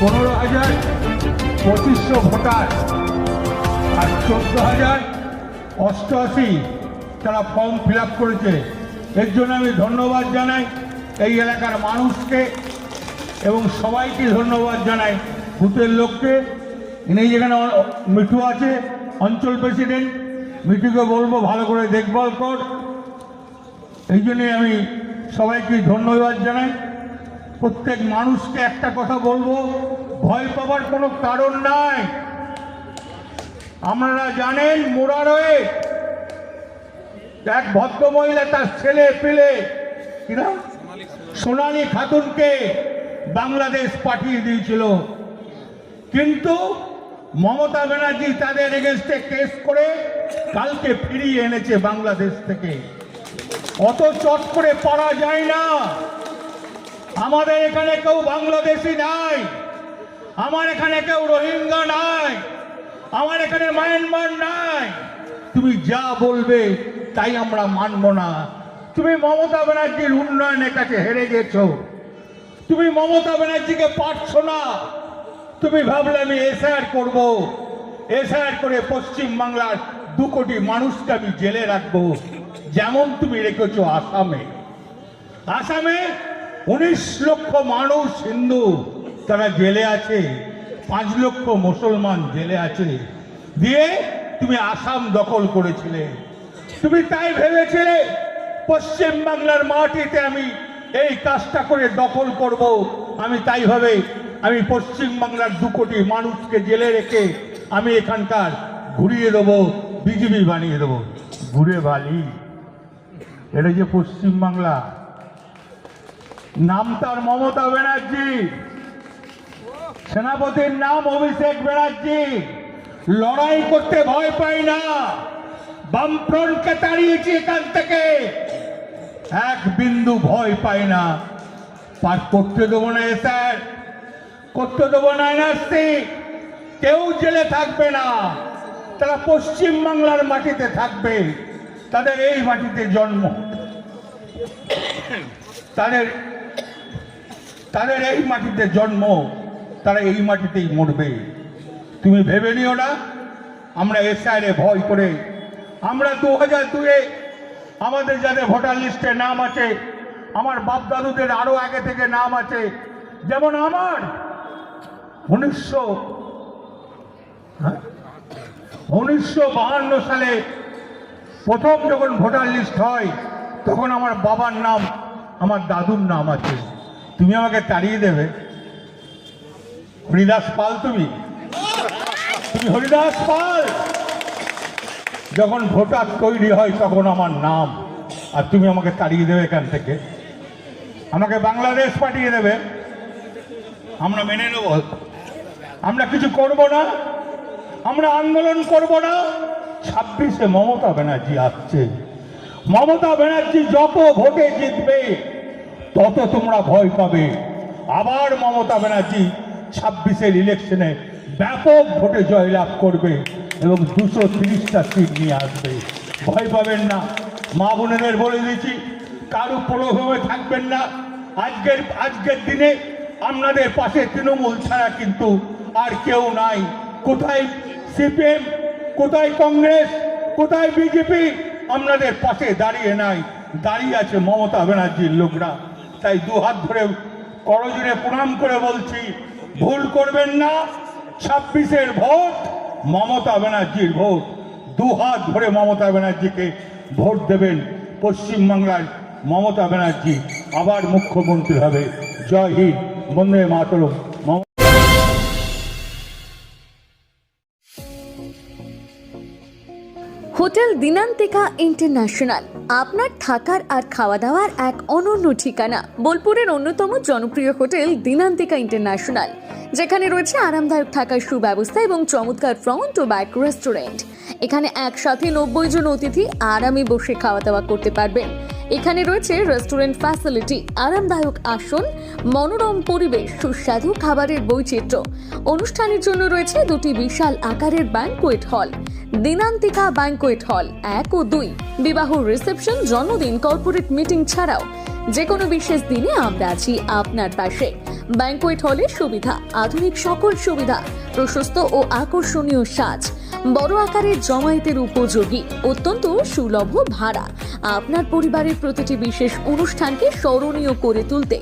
15,000 2500 voter আর 14,088 তারা form fill up করেছে। এর জন্য আমি ধন্যবাদ জানাই এই এলাকার মানুষকে এবং সবাইকে ধন্যবাদ জানাই, বুথের লোককে। ইনি যেখানে মিঠু আছে অঞ্চল প্রেসিডেন্ট, মিঠুকে বলবো ভালো করে দেখভাল কর। এই জন্যে আমি সবাইকে ধন্যবাদ জানাই। প্রত্যেক মানুষকে একটা কথা বলবো, ভয় পাবার কোনো কারণ নাই। আপনারা জানেন মোরারয়ে এক ভদ্রমহিলা তার ছেলে পেলে কিনা সোনালী খাতুনকে বাংলাদেশ পাঠিয়ে দিয়েছিল, কিন্তু মমতা ব্যানার্জি তাদের এগেনস্টে কেস করে কালকে ফিরিয়ে এনেছে বাংলাদেশ থেকে। অত চট করে পারা যায় না। আমাদের এখানে কেউ বাংলাদেশি নাই, আমার এখানে কেউ রোহিঙ্গা নাই, আমার এখানে মায়ানমার নাই। তুমি যা বলবে তাই আমরা মানব না। তুমি মমতা ব্যানার্জির উন্নয়নের কাছে হেরে গেছো, তুমি মমতা ব্যানার্জিকে পারছো না। তুমি ভাবলে আমি এসআইআর করবো, এসআইআর করে পশ্চিম বাংলার 2 কোটি মানুষকে আমি জেলে রাখবো, যেমন তুমি রেখেছো আসামে। আসামে 19 লক্ষ মানুষ হিন্দু তারা জেলে আছে, 5 লক্ষ মুসলমান জেলে আছে। দিয়ে তুমি আসাম দখল করেছিলে। তুমি তাই ভেবেছিলে পশ্চিম বাংলার মাটিতে আমি এই কাজটা করে দখল করব, আমি তাই ভাবে আমি পশ্চিম বাংলার 2 কোটি মানুষকে জেলে রেখে আমি এখানকার ঘুরিয়ে দেবো, বিজেপি বানিয়ে দেবো। ঘুরে বালি, এটা যে পশ্চিম বাংলা, নাম তার মমতা ব্যানার্জি, সেনাপতির নাম অভিষেক ব্যানার্জি। লড়াই করতে ভয় পাই না, বামফ্রন্টকে তাড়িয়েছি এখান থেকে, এক বিন্দু ভয় পাই না। পার করতে দেবো না স্যার, করতে দেবো না এনআরসি। কেউ জেলে থাকবে না, তারা পশ্চিম বাংলার মাটিতে থাকবে। তাদের এই মাটিতে জন্ম, তাদের এই মাটিতে জন্ম, তারা এই মাটিতেই মরবে। তুমি ভেবে নিও না আমরা এসআইআরে ভয় করে। আমরা 2002-এ আমাদের যাদের ভোটার লিস্টে নাম আছে, আমার বাপ দাদুদের আরো আগে থেকে নাম আছে। যেমন আমার 1952 সালে প্রথম যখন ভোটার লিস্ট হয়, তখন আমার বাবার নাম, আমার দাদুর নাম আছে। তুমি আমাকে তাড়িয়ে দেবে? হরিদাস পাল, তুমি হরিদাস পাল। যখন ভোটার তৈরি হয় তখন আমার নাম, আর তুমি আমাকে তাড়িয়ে দেবে এখান থেকে, আমাকে বাংলাদেশ পাঠিয়ে দেবে? আমরা মেনে নেব? আমরা কিছু করব না, আমরা আন্দোলন করব না। 26-এ মমতা ব্যানার্জি আসছে। মমতা ব্যানার্জি যত ভোটে জিতবে তত তোমরা ভয় পাবে। আবার মমতা ব্যানার্জি 26-এর ইলেকশনে ব্যাপক ভোটে জয়লাভ করবে এবং 230টা সিট নিয়ে আসবে। ভয় পাবেন না। মা বোনেদের বলে দিয়েছি, কারো প্রলোভনে থাকবেন না। আজকের দিনে আপনাদের পাশে তৃণমূল ছাড়া কিন্তু আর কেউ নাই। কোথায় সিপিএম, কোথায় কংগ্রেস, কোথায় বিজেপি? আপনাদের পাশে দাঁড়িয়ে নাই, দাঁড়িয়ে আছে মমতা ব্যানার্জির লোকরা। তাই 2 হাত ধরে করজোড়ে প্রণাম করে বলছি, ভুল করবেন না। 26-এর ভোট মমতা ব্যানার্জির ভোট। 2 হাত ধরে মমতা ব্যানার্জিকে ভোট দেবেন। পশ্চিমবাংলার মমতা ব্যানার্জি আবার মুখ্যমন্ত্রী হবে। জয় হিন্দ, বন্দে মাতরম। হোটেল দিনান্তিকা ইন্টারন্যাশনাল আপনার থাকার আর খাওয়া দাওয়ার এক অনন্য ঠিকানা। বোলপুরের অন্যতম জনপ্রিয় হোটেল দিনান্তিকা ইন্টারন্যাশনাল, যেখানে রয়েছে আরামদায়ক থাকার সুব্যবস্থা এবং চমৎকার ফ্রন্ট ও ব্যাক রেস্টুরেন্ট। এখানে একসাথে 90 জন অতিথি আরামে বসে খাওয়া দাওয়া করতে পারবেন। এখানে রয়েছে রেস্টুরেন্ট ফ্যাসিলিটি, আরামদায়ক আসন, মনোরম পরিবেশ, সুস্বাদু খাবারের বৈচিত্র্য। অনুষ্ঠানের জন্য রয়েছে 2টি বিশাল আকারের banquet hall, Dinantika banquet hall 1 ও 2। বিবাহ, রিসেপশন, জন্মদিন, কর্পোরেট মিটিং ছাড়াও যে কোনো বিশেষ দিনে আমরা আছি আপনার পাশে। ব্যাংকোয়েট হলের সুবিধা, আধুনিক সকল সুবিধা, প্রশস্ত ও আকর্ষণীয় সাজ, বড় আকারের জমায়েতের উপযোগী, অত্যন্ত সুলভ ভাড়া। আপনার পরিবারের প্রতিটি বিশেষ অনুষ্ঠানকে স্মরণীয় করে তুলতে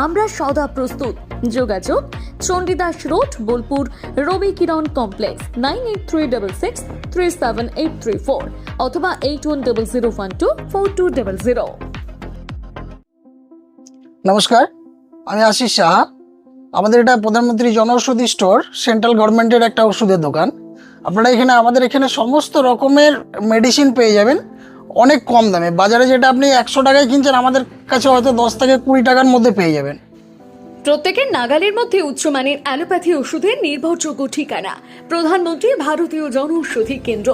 আমরা সদা প্রস্তুত। যোগাযোগ চণ্ডীদাস রোড, বোলপুর, রবি কিরণ কমপ্লেক্স, 9836637834 অথবা 8100124200। নমস্কার, আমি আশিস সাহা। আমাদের এটা প্রধানমন্ত্রী জনঔষধি স্টোর, সেন্ট্রাল গভর্নমেন্টের একটা ওষুধের দোকান। আপনারা আমাদের এখানে সমস্ত রকমের মেডিসিন পেয়ে যাবেন অনেক কম দামে। বাজারে যেটা আপনি 100 টাকায় কিনছেন, আমাদের কাছে হয়তো 10 থেকে 20 টাকার মধ্যে পেয়ে যাবেন। প্রত্যেকের নাগালের মধ্যে উচ্চমানের অ্যালোপ্যাথি ওষুধের নির্ভরযোগ্য ঠিকানা প্রধানমন্ত্রী ভারতীয় জনঔষধি কেন্দ্র,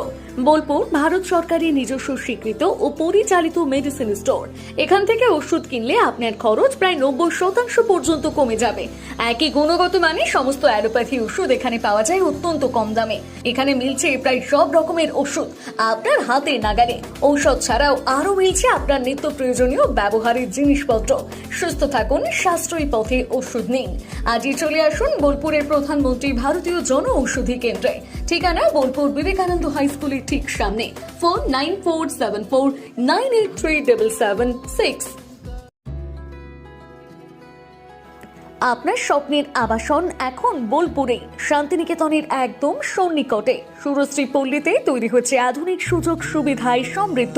বোলপুর, ভারত সরকারের নিজস্ব স্বীকৃত ও পরিচালিত মেডিসিন স্টোর। এখান থেকে ওষুধ কিনলে আপনার খরচ প্রায় 90% পর্যন্ত কমে যাবে। একই গুণগত মানে সমস্ত অ্যালোপ্যাথি ওষুধ এখানে পাওয়া যায় অত্যন্ত কম দামে। এখানে মিলছে প্রায় সব রকমের ওষুধ আপনার হাতে নাগালে। ঔষধ ছাড়াও আরও মিলছে আপনার নিত্য প্রয়োজনীয় ব্যবহারের জিনিসপত্র। সুস্থ থাকুন, সাশ্রয়ী পথে ওষুধ নিন। আজই চলে আসুন বোলপুরের প্রধানমন্ত্রী ভারতীয় জনঔষধি কেন্দ্রে। ঠিকানা বোলপুর বিবেকানন্দ হাই স্কুলের ঠিক সামনে। ফোন 9474983776। আপনার স্বপ্নের আবাসন এখন বোলপুরে, শান্তিনিকেতনের একদম সন্নিকটে। সুরশ্রী পল্লীতে তৈরি হচ্ছে আধুনিক সুযোগ সুবিধায় সমৃদ্ধ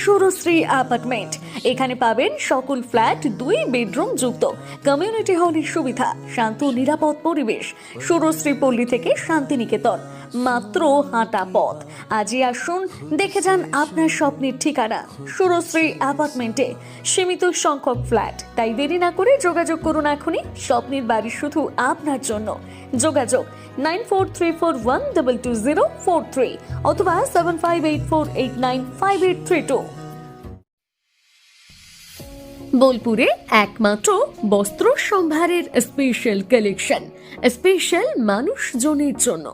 সুরশ্রী অ্যাপার্টমেন্ট। এখানে পাবেন সকল ফ্ল্যাট 2 বেডরুম যুক্ত, কমিউনিটি হলের সুবিধা, শান্ত নিরাপদ পরিবেশ। সুরশ্রী পল্লী থেকে শান্তিনিকেতন মাত্র হাঁটা পথ। আজই আসুন, দেখে যান আপনার স্বপ্নের ঠিকানা সুরশ্রী অ্যাপার্টমেন্টে। সীমিত সংখ্যক ফ্ল্যাট, তাই দেরি না করে যোগাযোগ করুন এখনই। স্বপ্নের বাড়ি শুধু আপনার জন্য। যোগাযোগ 9434122043 অথবা 7584895832। বোলপুরে একমাত্র বস্ত্র সম্ভারের স্পেশাল কালেকশন, স্পেশাল মানুষজনের জন্য,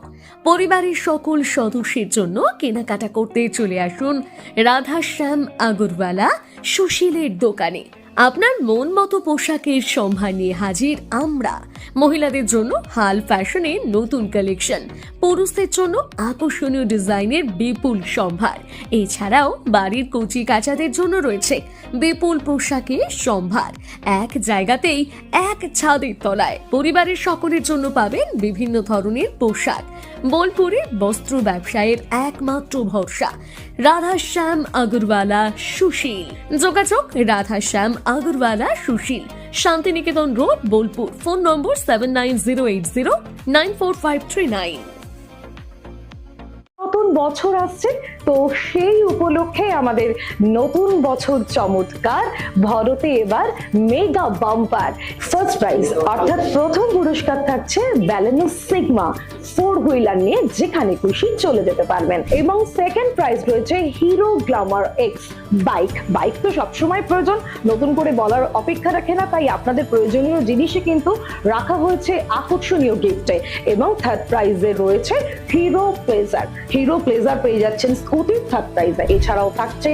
পরিবারের সকল সদস্যের জন্য কেনাকাটা করতে চলে আসুন রাধাশ্যাম আগরওয়ালা সুশীলের দোকানে। আপনার মন মতো পোশাকের সম্ভার নিয়ে হাজির আমরা। মহিলাদের জন্য হাল ফ্যাশনের নতুন কালেকশন, পুরুষদের জন্য আকর্ষণীয় ডিজাইনের বিপুল সম্ভার। এছাড়াও বাড়ির কচি কাচাদের জন্য রয়েছে বিপুল পোশাকের সম্ভার। এক জায়গাতেই, এক ছাদের তলায় পরিবারের সকলের জন্য পাবেন বিভিন্ন ধরনের পোশাক। বোলপুরের বস্ত্র ব্যবসায়ের একমাত্র ভরসা রাধাশ্যাম আগরওয়ালা সুশীল। যোগাযোগ Radhashyam Agarwala Sushil, Santiniketan road, Bolpur. Phone number 7908094539। নতুন বছর আসছে, তো সেই উপলক্ষে আমাদের নতুন বছর চমৎকার ভরতে এবার মেগা বাম্পার ফার্স্ট প্রাইজ, অর্থাৎ প্রথম পুরস্কার থাকছে ব্যালেনো সিগমা 4 হুইলার নিয়ে যেখানে খুশি চলে যেতে পারবেন, এবং সেকেন্ড প্রাইজ রয়েছে হিরো গ্ল্যামার এক্স বাইক তো সবসময় প্রয়োজন, নতুন করে বলার অপেক্ষা রাখে না, তাই আপনাদের প্রয়োজনীয় জিনিসে কিন্তু রাখা হয়েছে আকর্ষণীয় গিফটে। এবং থার্ড প্রাইজে রয়েছে হিরো প্লেজার পেয়ে যাচ্ছেন স্কুটি থার্ড প্রাইজে। এছাড়াও থাকছে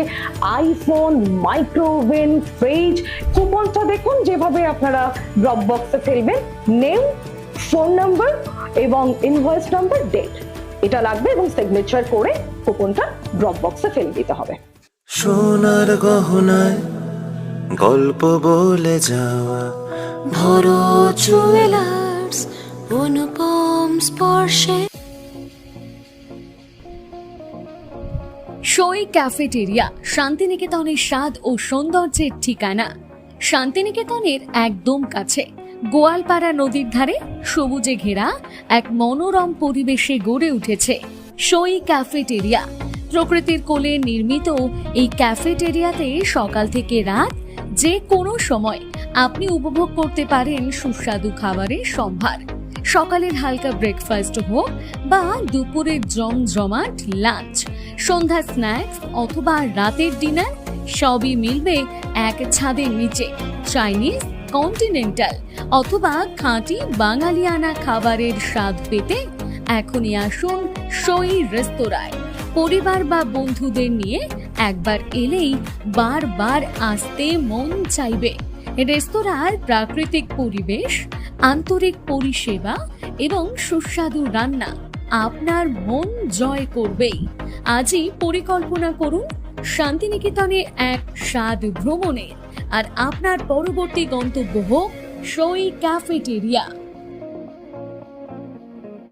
আইফোন, মাইক্রোওভেন, ফ্রিজ। কুপনটা দেখুন যেভাবে আপনারা ড্রপ বক্সে ফেলবেন, নেম, ফোন নাম্বার এবং ইনভয়েস নাম্বার, ডেট এটা লাগবে এবং সিগনেচার করে কুপনটা ড্রপ বক্সে ফেলে দিতে হবে। সোনার গহনায় গল্প বলে যাওয়া ভরো জুয়েলার্স, অনুপম স্পর্শে। সই ক্যাফেটেরিয়া, শান্তিনিকেতনের স্বাদ ও সৌন্দর্যের ঠিকানা। শান্তিনিকেতনের একদম কাছে, গোয়ালপাড়া নদীর ধারে সবুজে ঘেরা এক মনোরম পরিবেশে গড়ে উঠেছে সই ক্যাফেটেরিয়া। প্রকৃতির কোলে নির্মিত এই ক্যাফেটেরিয়াতে সকাল থেকে রাত যে কোনো সময় আপনি উপভোগ করতে পারেন সুস্বাদু খাবারের সম্ভার। সকালের হালকা ব্রেকফাস্ট হোক বা দুপুরের জমজমাট লাঞ্চ, সন্ধ্যার স্ন্যাক্স অথবা রাতের ডিনার, সবই মিলবে এক ছাদের নিচে। চাইনিজ, কন্টিনেন্টাল অথবা খাঁটি বাঙালিয়ানা খাবারের স্বাদ পেতে এখনই আসুন সই রেস্তোরাঁয়। পরিবার বা বন্ধুদের নিয়ে একবার এলেই বারবার আসতে মন চাইবে। রেস্তোরাঁর প্রাকৃতিক পরিবেশ, আন্তরিক পরিষেবা এবং সুস্বাদু রান্না আপনার মন জয় করবেই। আজই পরিকল্পনা করুন শান্তিনিকেতনে এক স্বাদ ভ্রমণের, আর আপনার পরবর্তী গন্তব্য হোক সই ক্যাফেটেরিয়া।